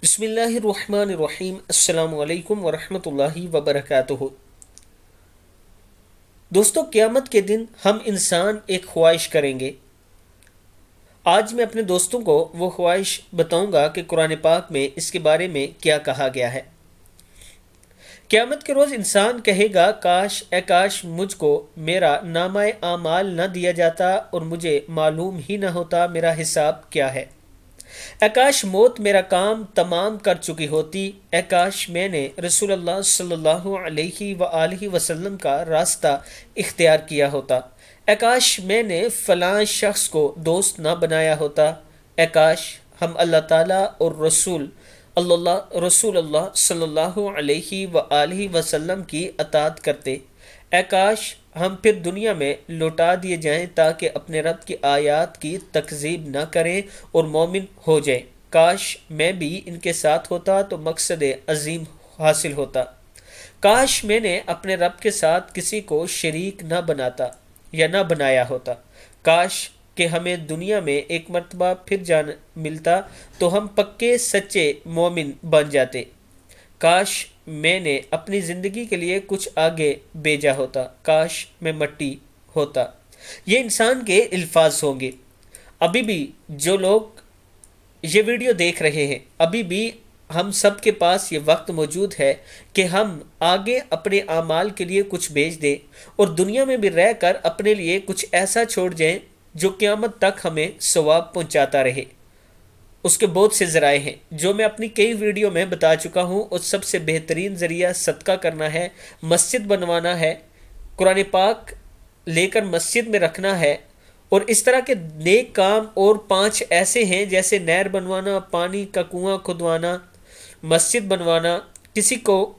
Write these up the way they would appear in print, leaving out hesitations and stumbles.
بسم اللہ الرحمن الرحیم۔ السلام علیکم ورحمۃ اللہ وبرکاتہ۔ دوستو، قیامت کے دن ہم انسان ایک خواہش کریں گے۔ آج میں اپنے دوستوں کو وہ خواہش بتاؤں گا کہ قرآن پاک میں اس کے بارے میں کیا کہا گیا ہے۔ قیامت کے روز انسان کہے گا، کاش اے کاش مجھ کو میرا نامہ اعمال نہ دیا جاتا اور مجھے معلوم ہی نہ ہوتا میرا حساب کیا ہے۔ اے کاش موت میرا کام تمام کر چکی ہوتی۔ اے کاش میں نے رسول اللہ صلی اللہ علیہ وآلہ وسلم کا راستہ اختیار کیا ہوتا۔ اے کاش میں نے فلاں شخص کو دوست نہ بنایا ہوتا۔ اے کاش ہم اللہ تعالیٰ اور رسول اللہ صلی اللہ علیہ وآلہ وسلم کی اطاعت کرتے۔ اے کاش ہم پھر دنیا میں لوٹا دیے جائیں تاکہ اپنے رب کی آیات کی تکذیب نہ کریں اور مومن ہو جائیں۔ کاش میں بھی ان کے ساتھ ہوتا تو مقصد عظیم حاصل ہوتا۔ کاش میں نے اپنے رب کے ساتھ کسی کو شریک نہ بناتا یا نہ بنایا ہوتا۔ کاش کہ ہمیں دنیا میں ایک مرتبہ پھر جان ملتا تو ہم پکے سچے مومن بن جاتے۔ کاش میں نے اپنی زندگی کے لیے کچھ آگے بھیجا ہوتا۔ کاش میں مٹی ہوتا۔ یہ انسان کے الفاظ ہوں گے۔ ابھی بھی جو لوگ یہ ویڈیو دیکھ رہے ہیں، ابھی بھی ہم سب کے پاس یہ وقت موجود ہے کہ ہم آگے اپنے اعمال کے لیے کچھ بھیج دیں اور دنیا میں بھی رہ کر اپنے لیے کچھ ایسا چھوڑ جائیں جو قیامت تک ہمیں ثواب پہنچاتا رہے۔ اس کے بہت سے ذرائع ہیں جو میں اپنی کئی ویڈیو میں بتا چکا ہوں، اور سب سے بہترین ذریعہ صدقہ کرنا ہے، مسجد بنوانا ہے، قرآن پاک لے کر مسجد میں رکھنا ہے، اور اس طرح کے نیک کام اور 5 ایسے ہیں جیسے نہر بنوانا، پانی کا کنواں کھدوانا، مسجد بنوانا، کسی کو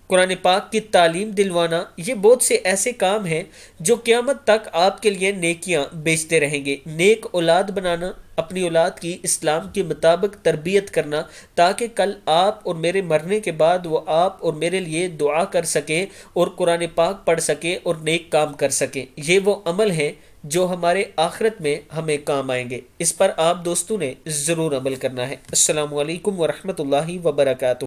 قرآن پاک کی تعلیم دلوانا۔ یہ بہت سے ایسے کام ہیں جو قیامت تک آپ کے لیے نیکیاں بیچتے رہیں گے۔ نیک اولاد بنانا، اپنی اولاد کی اسلام کے مطابق تربیت کرنا تاکہ کل آپ اور میرے مرنے کے بعد وہ آپ اور میرے لیے دعا کر سکیں اور قرآن پاک پڑھ سکیں اور نیک کام کر سکیں۔ یہ وہ عمل ہیں جو ہمارے آخرت میں ہمیں کام آئیں گے۔ اس پر آپ دوستوں نے ضرور عمل کرنا ہے۔ السلام علیکم ورحمۃ اللہ وبرکاتہ۔